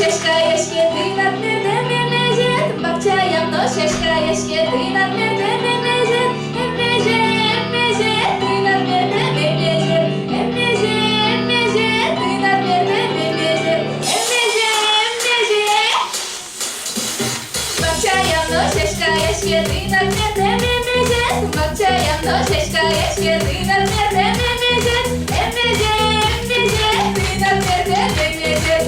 шешка-ешке, ты над миром межет, бахчаям, но шешка-ешке, ты над миром межет, межет, ты над миром межет, межет, ты над миром межет, межет. Бахчаям, но шешка-ешке, ты над миром межет, бахчаям, но шешка-ешке, ты над миром межет, межет, ты над миром межет, межет, ты над миром межет.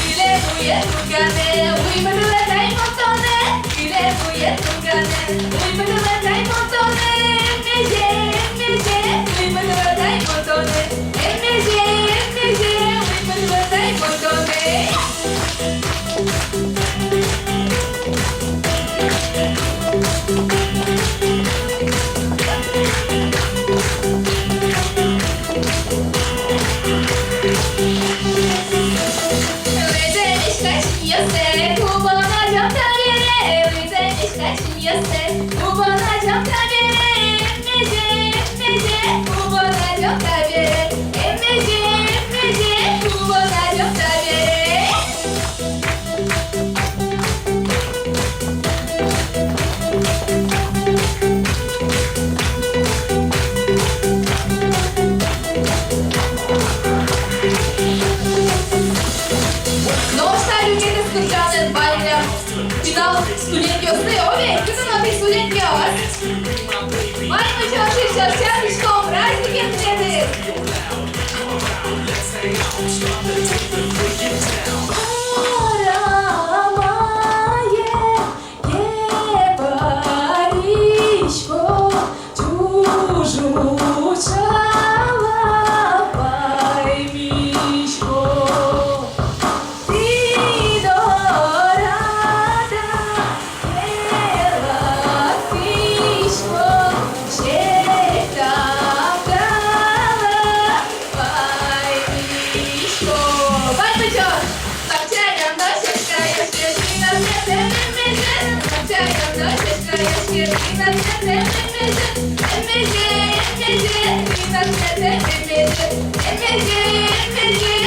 Ile buye tugane, uy bana dai montone. Ile buye tugane, uy bana dai montone. Mejet, uy bana dai montone. Mejet, uy bana dai montone. Студент Йосеове, кто-то студент Йос. Мальчик, сейчас рядышком, праздники встреты. Emece,